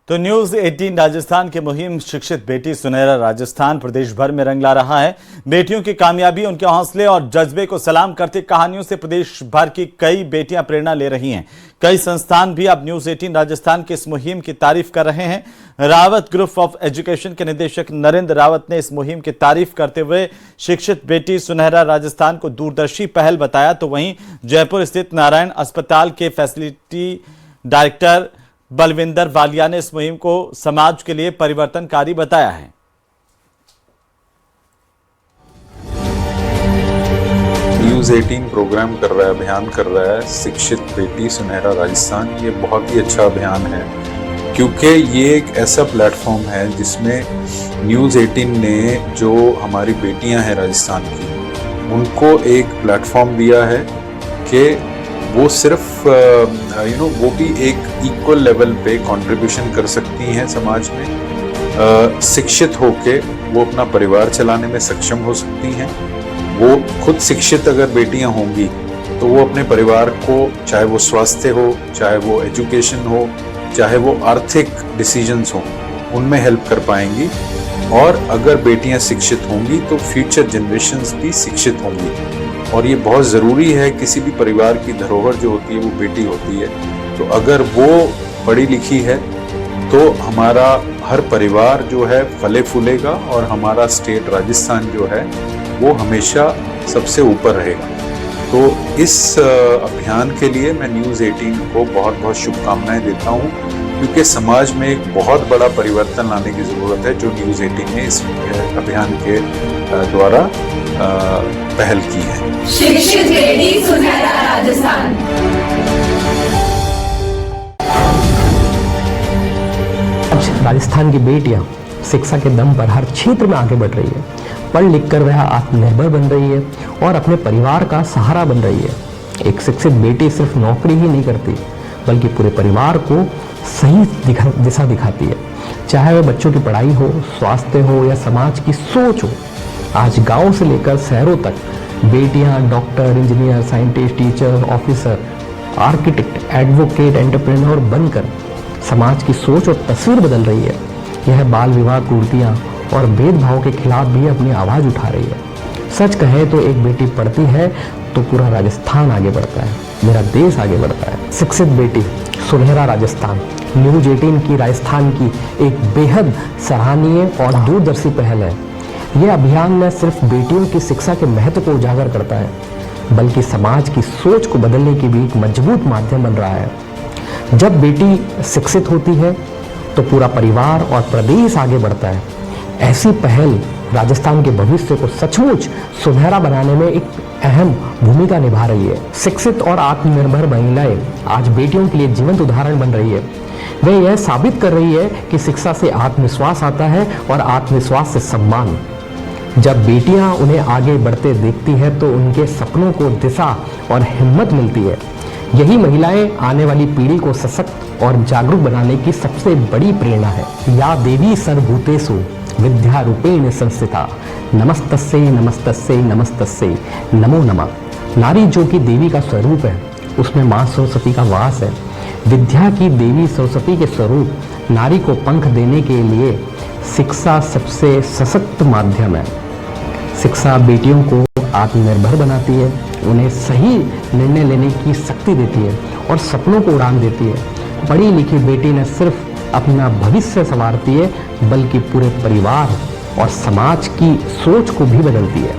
तो न्यूज 18 राजस्थान की मुहिम शिक्षित बेटी सुनहरा राजस्थान प्रदेश भर में रंग ला रहा है। बेटियों की कामयाबी, उनके हौसले और जज्बे को सलाम करती कहानियों से प्रदेश भर की कई बेटियां प्रेरणा ले रही हैं। कई संस्थान भी अब न्यूज 18 राजस्थान की इस मुहिम की तारीफ कर रहे हैं। रावत ग्रुप ऑफ एजुकेशन के निदेशक नरेंद्र रावत ने इस मुहिम की तारीफ करते हुए शिक्षित बेटी सुनहरा राजस्थान को दूरदर्शी पहल बताया। तो वहीं जयपुर स्थित नारायण अस्पताल के फैसिलिटी डायरेक्टर बलविंदर वालिया ने इस मुहिम को समाज के लिए परिवर्तनकारी बताया है। न्यूज 18 प्रोग्राम कर रहा है, अभियान कर रहा है शिक्षित बेटी सुनहरा राजस्थान। ये बहुत ही अच्छा अभियान है क्योंकि ये एक ऐसा प्लेटफॉर्म है जिसमें न्यूज 18 ने जो हमारी बेटियां हैं राजस्थान की, उनको एक प्लेटफॉर्म दिया है कि वो सिर्फ वो भी एक इक्वल लेवल पे कंट्रीब्यूशन कर सकती हैं समाज में। शिक्षित होके वो अपना परिवार चलाने में सक्षम हो सकती हैं। वो खुद शिक्षित अगर बेटियां होंगी तो वो अपने परिवार को, चाहे वो स्वास्थ्य हो, चाहे वो एजुकेशन हो, चाहे वो आर्थिक डिसीजंस हो, उनमें हेल्प कर पाएंगी। और अगर बेटियां शिक्षित होंगी तो फ्यूचर जनरेशन्स भी शिक्षित होंगी। और ये बहुत ज़रूरी है, किसी भी परिवार की धरोहर जो होती है वो बेटी होती है। तो अगर वो पढ़ी लिखी है तो हमारा हर परिवार जो है फले फूलेगा और हमारा स्टेट राजस्थान जो है वो हमेशा सबसे ऊपर रहेगा। तो इस अभियान के लिए मैं न्यूज़ 18 को बहुत बहुत शुभकामनाएं देता हूँ क्योंकि समाज में एक बहुत बड़ा परिवर्तन लाने की ज़रूरत है जो न्यूज़ 18 ने इस अभियान के द्वारा पहल की है। शिक्षित बेटी सुनहरा राजस्थान। आज राजस्थान की बेटियां शिक्षा के दम पर हर क्षेत्र में आगे बढ़ रही है। पढ़ लिख कर वह आत्मनिर्भर बन रही है और अपने परिवार का सहारा बन रही है। एक शिक्षित बेटी सिर्फ नौकरी ही नहीं करती बल्कि पूरे परिवार को सही दिशा दिखाती है। चाहे वह बच्चों की पढ़ाई हो, स्वास्थ्य हो या समाज की सोच हो। आज गांव से लेकर शहरों तक बेटियां doctor, engineer, scientist, teacher, officer, architect, advocate, entrepreneur बनकर समाज की सोच और तस्वीर बदल रही है। यह बाल विवाह, कुरीतियां और भेदभाव के खिलाफ भी अपनी आवाज़ उठा रही है। सच कहे तो एक बेटी पढ़ती है तो पूरा राजस्थान आगे बढ़ता है, मेरा देश आगे बढ़ता है। शिक्षित बेटी सुनहरा राजस्थान न्यूज 18 की राजस्थान की एक बेहद सराहनीय और दूरदर्शी पहल है। यह अभियान न सिर्फ बेटियों की शिक्षा के महत्व को उजागर करता है बल्कि समाज की सोच को बदलने की भी एक मजबूत माध्यम बन रहा है। जब बेटी शिक्षित होती है तो पूरा परिवार और प्रदेश आगे बढ़ता है। ऐसी पहल राजस्थान के भविष्य को सचमुच सुनहरा बनाने में एक अहम भूमिका निभा रही है। शिक्षित और आत्मनिर्भर महिलाएं आज बेटियों के लिए जीवंत उदाहरण बन रही है। वह यह साबित कर रही है कि शिक्षा से आत्मविश्वास आता है और आत्मविश्वास से सम्मान। जब बेटियां उन्हें आगे बढ़ते देखती है तो उनके सपनों को दिशा और हिम्मत मिलती है। यही महिलाएं आने वाली पीढ़ी को सशक्त और जागरूक बनाने की सबसे बड़ी प्रेरणा है। या देवी सर्वभूतेषु विद्या रूपेण संस्थिता नमस्तस्यै नमस्तस्यै नमस्तस्यै नमो नमः। नारी जो कि देवी का स्वरूप है, उसमें माँ सरस्वती का वास है। विद्या की देवी सरस्वती के स्वरूप नारी को पंख देने के लिए शिक्षा सबसे सशक्त माध्यम है। शिक्षा बेटियों को आत्मनिर्भर बनाती है, उन्हें सही निर्णय लेने की शक्ति देती है और सपनों को उड़ान देती है। पढ़ी लिखी बेटी न सिर्फ अपना भविष्य संवारती है बल्कि पूरे परिवार और समाज की सोच को भी बदलती है।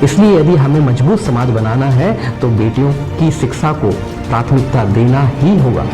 इसलिए यदि हमें मजबूत समाज बनाना है तो बेटियों की शिक्षा को प्राथमिकता देना ही होगा।